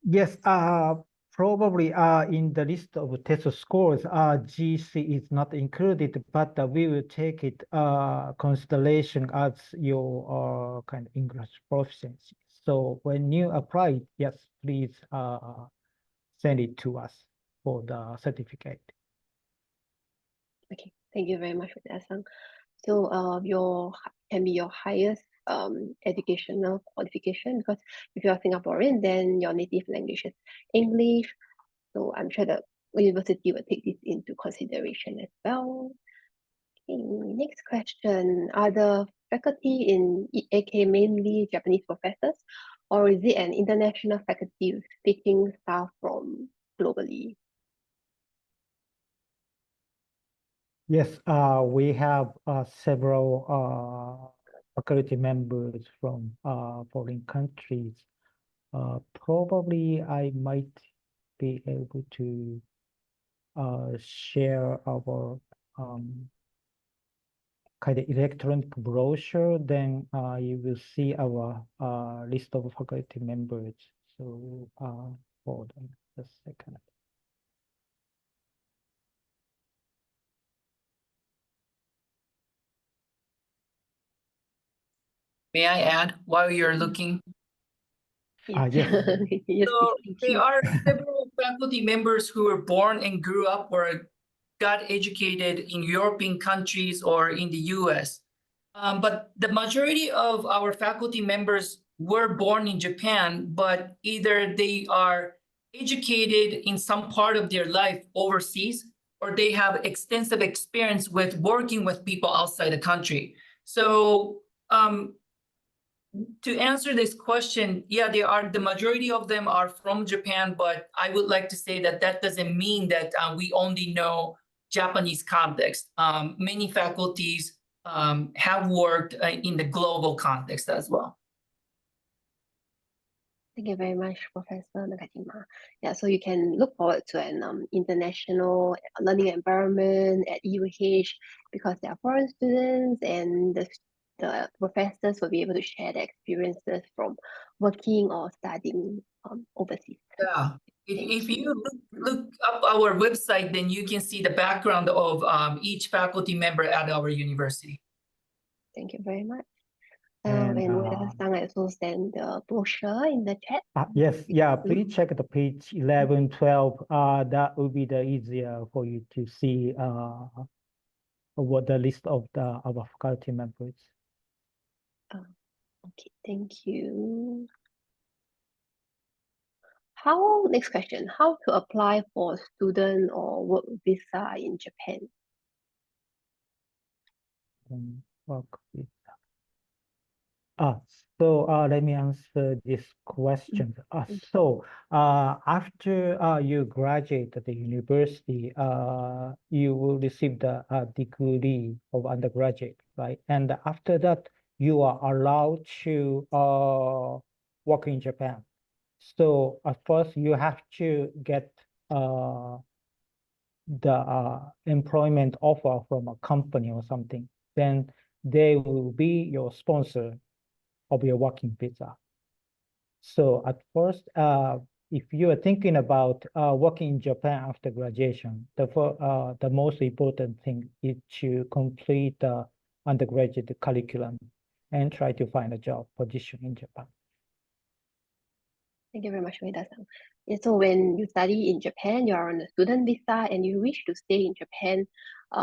Yes, probably in the list of test scores, GC is not included, but we will take it consideration as your kind of English proficiency. So when you apply, yes, please send it to us for the certificate. Okay, thank you very much for that, Sang. So can be your highest educational qualification, because if you're Singaporean, then your native language is English. So I'm sure the university will take this into consideration as well. Okay, next question. Are the faculty in AK mainly Japanese professors, or is it an international faculty with speaking staff from globally? Yes, we have several faculty members from foreign countries. Probably I might be able to share our kind of electronic brochure. Then you will see our list of faculty members. So hold on. a second. May I add while you're looking? Yes. Yes, So please, thank there you. are several faculty members who were born and grew up or got educated in European countries or in the US. But the majority of our faculty members were born in Japan, but either they are educated in some part of their life overseas, or they have extensive experience with working with people outside the country. So to answer this question, yeah, the majority of them are from Japan, but I would like to say that that doesn't mean that we only know Japanese context. Many faculties have worked in the global context as well. Thank you very much, Professor Nakajima. Yeah, so you can look forward to an international learning environment at EUH because they are foreign students and the professors will be able to share their experiences from working or studying overseas. Yeah, Thank if you. you look up our website, then you can see the background of each faculty member at our university. Thank you very much. And, And Ueda-san, I also send the brochure in the chat. yes, yeah, please check the page 11, 12. That will be the easier for you to see what the list of our faculty members. Okay, thank you. Next question, how to apply for student or work visa in Japan? Work visa. So let me answer this question. So after you graduate at the university, you will receive the degree of undergraduate, right? And after that, you are allowed to work in Japan. So at first, you have to get the employment offer from a company or something. Then they will be your sponsor of your working visa. So at first, if you are thinking about working in Japan after graduation, the most important thing is to complete the undergraduate curriculum and try to find a job position in Japan. Thank you very much, Ueda-san. Yeah, so when you study in Japan, you are on a student visa and you wish to stay in Japan,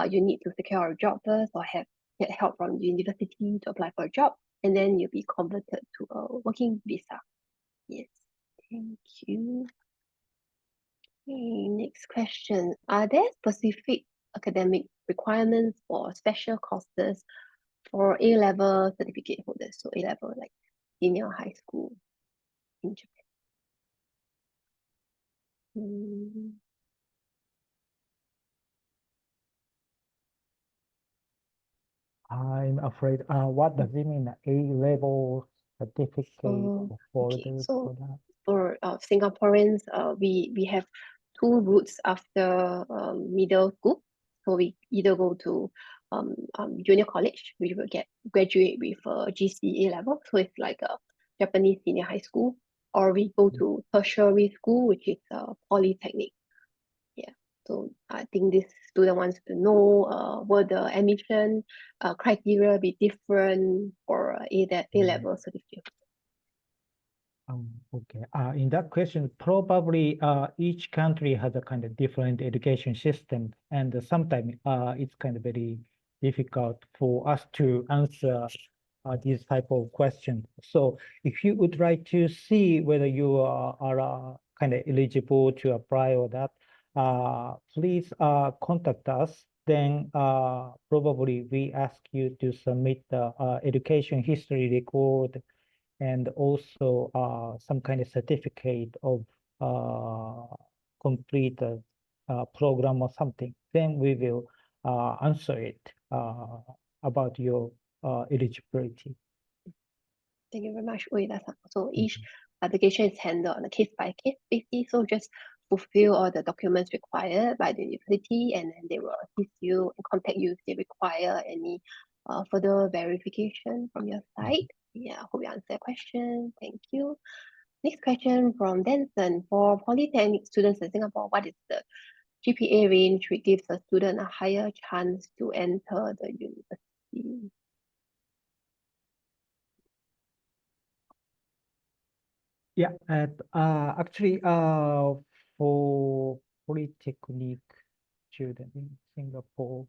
you need to secure a job first or get help from the university to apply for a job, and then you'll be converted to a working visa. Yes, thank you. Okay, next question. Are there specific academic requirements for special courses for A-level certificate holders? So A-level, like senior high school in Japan. I'm afraid, what does it mean, A-level certificate Okay, holders for so that? for Singaporeans, we have two routes after middle school. So we either go to junior college, which will graduate with a GCE level, so it's like a Japanese senior high school, or we go to tertiary school, which is a polytechnic. Yeah. So I think this student wants to know will the admission criteria be different for A-level certificate? Okay. In that question, probably each country has a kind of different education system, and sometimes it's kind of very difficult for us to answer this type of question. So if you would like to see whether you are kind of eligible to apply or that, please contact us. Then probably we ask you to submit the education history record and also some kind of certificate of complete program or something. Then we will answer it about your eligibility. Thank you very much, Ueda-san. So each application is handled on a case-by-case basis. So just fulfill all the documents required by the university, and then they will assist you and contact you if they require any further verification from your side. Yeah, I hope you answer your question. Thank you. Next question from Denson. For polytechnic students in Singapore, what is the GPA range which gives a student a higher chance to enter the university? Yeah, actually, for polytechnic student in Singapore,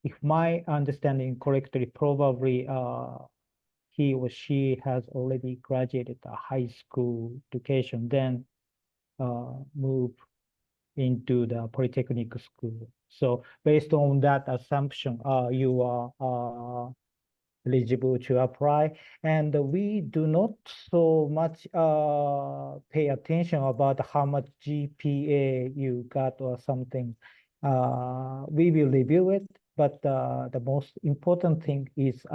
if my understanding correctly, probably he or she has already graduated a high school education, then move into the polytechnic school. So based on that assumption, you are eligible to apply. And we do not so much pay attention about how much GPA you got or something. We will review it, but the most important thing is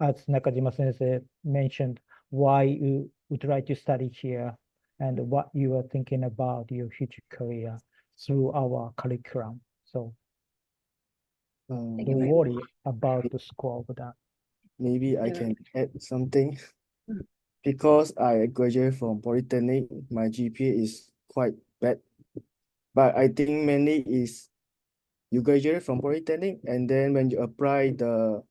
as Nakajima Sensei mentioned, why you would like to study here and what you are thinking about your future career through our curriculum. So Thank don't you very worry about the score of that. Maybe I much. can add something. Mm. Because I graduated from Polytechnic, my GPA is quite bad. But I think mainly is you graduate from Polytechnic and then when you apply the,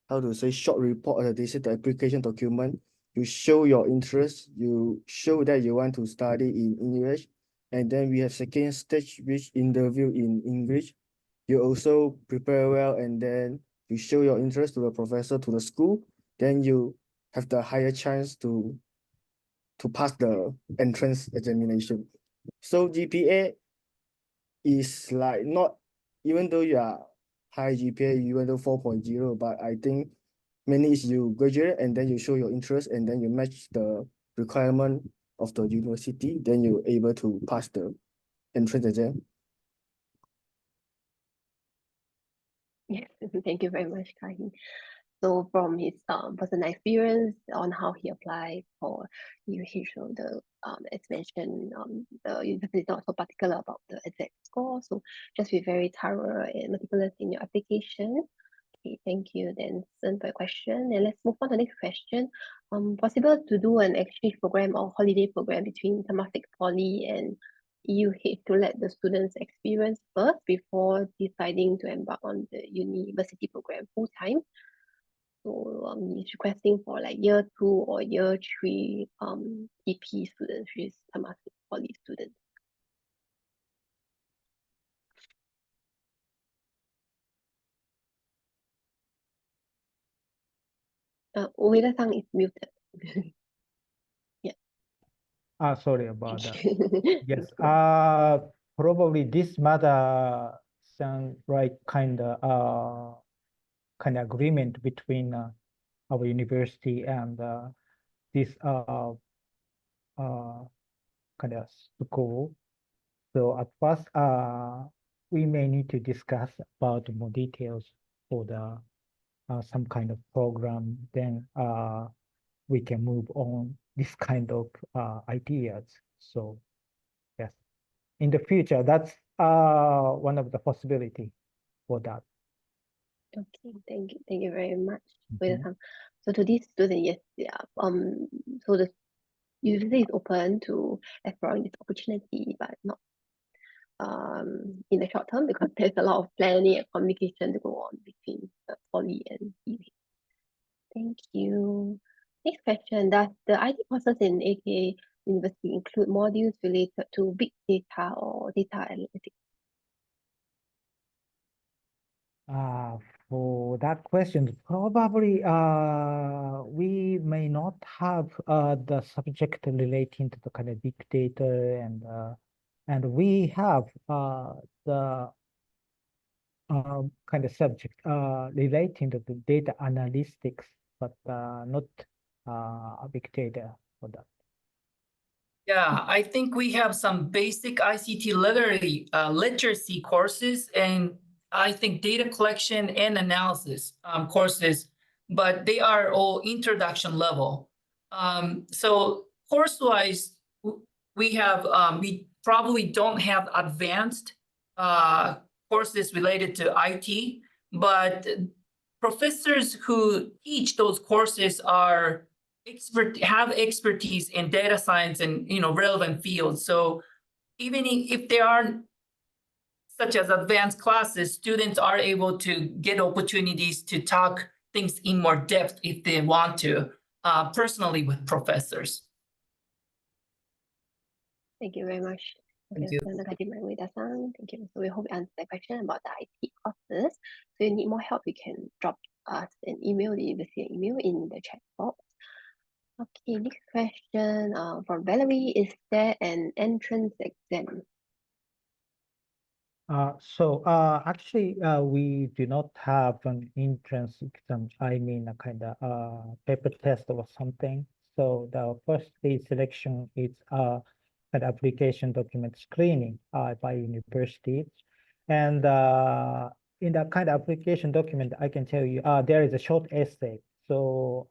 how to say, short report or they say the application document, you show your interest, you show that you want to study in English, and then we have second stage which interview in English. You also prepare well and then you show your interest to the professor, to the school, then you have the higher chance to pass the entrance examination. So GPA is like not, even though you are high GPA, even though 4.0, but I think mainly is you graduate and then you show your interest and then you match the requirement of the university, then you're able to pass the entrance exam. Yes, thank you very much, Kahin. So from his personal experience on how he applied for UH, so as mentioned, the university is not so particular about the exact score, so just be very thorough and meticulous in your application. Okay, thank you, Denson, for your question. And let's move on to the next question. Possible to do an exchange program or holiday program between Temasek Poly and EUH to let the students experience first before deciding to embark on the university program full time. So he's requesting for like year 2 or year 3 EP students, which is Temasek Poly students. Ueda-san is muted. Sorry about that. Yes. Thank you. Probably this matter sound like kind of agreement between our university and this kind of school. So at first, we may need to discuss about more details for the some kind of program. Then we can move on this kind of ideas. So yes, in the future, that's one of the possibility for that. Okay, thank you very much, Mhm. Ueda-san. So to this student, yes, yeah. So the university is open to exploring this opportunity, but not in the short term because there's a lot of planning and communication to go on between the poly and EV. Thank you. Next question. Does the IT courses in Eikei University include modules related to big data or data analytics? For that question, probably we may not have the subject relating to the kind of big data and we have the kind of subject relating to the data analytics, but not big data for that. Yeah, I think we have some basic ICT literacy courses and I think data collection and analysis courses, but they are all introduction level. So course-wise, we probably don't have advanced courses related to IT, but professors who teach those courses are have expertise in data science and relevant fields. So even if there are such as advanced classes, students are able to get opportunities to talk things in more depth if they want to, personally with professors. Thank you very much. Thank you. Nakajima and Ueda-san. Thank you. So we hope you answered the question about the IT courses. So if you need more help, you can drop us an email, the university email in the chat box. Okay, next question from Valerie. Is there an entrance exam? Actually, we do not have an entrance exam. I mean, a kind of paper test or something. So the first stage selection is an application document screening by universities. And in that kind of application document, I can tell you there is a short essay. So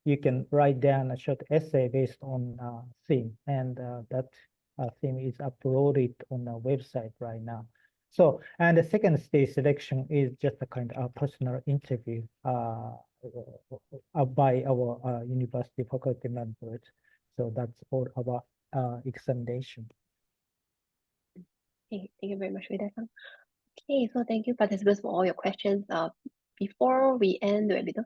you can write down a short essay based on theme, and that theme is uploaded on the website right now. So, and the second stage selection is just a kind of personal interview by our university faculty members. So that's all about examination. Okay, thank you very much, Ueda-san. Okay, so thank you participants for all your questions. Before we end the webinar,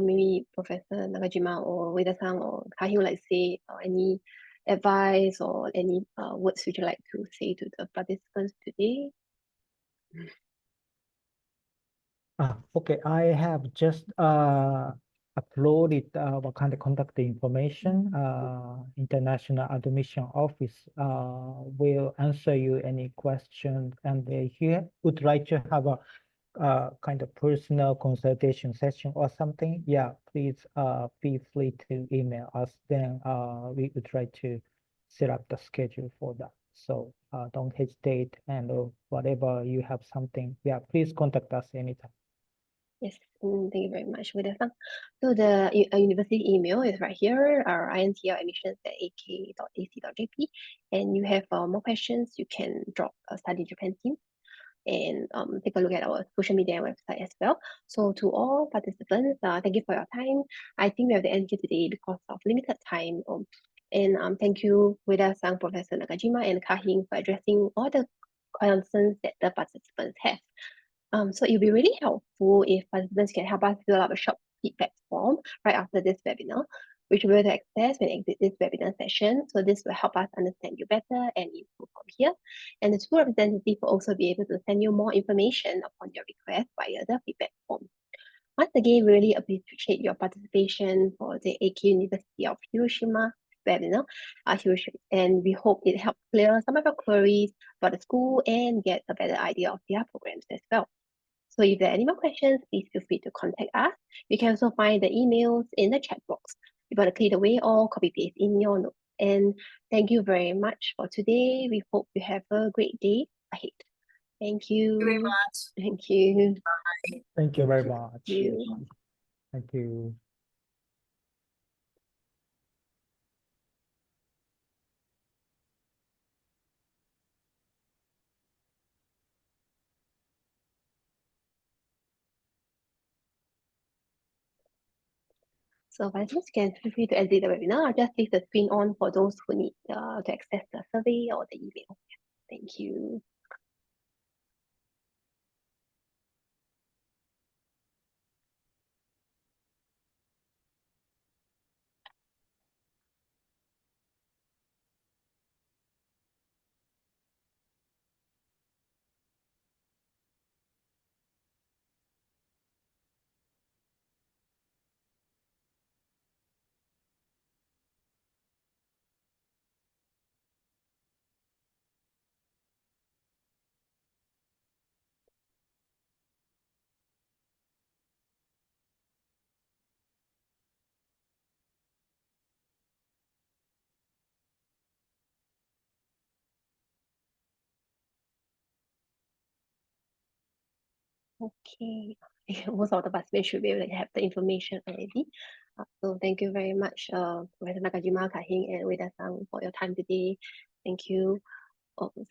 maybe Professor Nakajima or Ueda-san or Kahi would like to say any advice or any words would you like to say to the participants today? Okay, I have just uploaded what kind of contact information. International Admission Office will answer you any questions, and if you would like to have a kind of personal consultation session or something, yeah, please feel free to email us. Then we will try to set up the schedule for that. So don't hesitate, and whatever you have something, yeah, please contact us anytime. Yes, thank you very much, Ueda-san. So the university email is right here, our intladmissions@ak.ac.jp. And you have more questions, you can drop a Study Japan team and take a look at our social media and website as well. So to all participants, thank you for your time. I think we have to end here today because of limited time. And thank you, Ueda-san, Professor Nakajima, and Kahin for addressing all the concerns that the participants have. So it'll be really helpful if participants can help us fill up a short feedback form right after this webinar, which we'll access when exit this webinar session. So this will help us understand you better and improve from here. And the school representative will also be able to send you more information upon your request via the feedback form. Once again, we really appreciate your participation for the Eikei University of Hiroshima webinar, and we hope it helped clear some of your queries about the school and get a better idea of their programs as well. So if there are any more questions, please feel free to contact us. You can also find the emails in the chat box. You want to click away or copy paste in your notes. And thank you very much for today. We hope you have a great day ahead. Thank you. Thank you very much. Thank you. Thank you very much. Thank you. Thank you. So participants can feel free to exit the webinar or just leave the screen on for those who need to access the survey or the email. Thank you. Okay, most of the participants should be able to have the information already. So thank you very much, Professor Nakajima, Kahin, and Ueda-san for your time today. Thank you.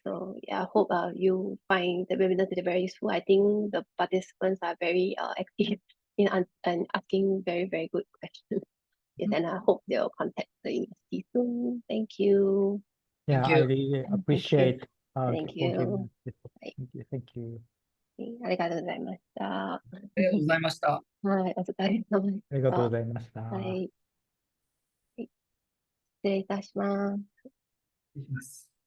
So yeah, I hope you find the webinar today very useful. I think the participants are very active and asking very, very good questions. Yes, and I hope they'll contact the university soon. Thank you. Yeah, Thank I you. really Thank you. appreciate Thank for giving you. us this opportunity. Thank you. ありがとうございました。ありがとうございました。はい、お疲れ様でしありがとうごた。ざいました。はい。はい、失礼いたします。失礼します。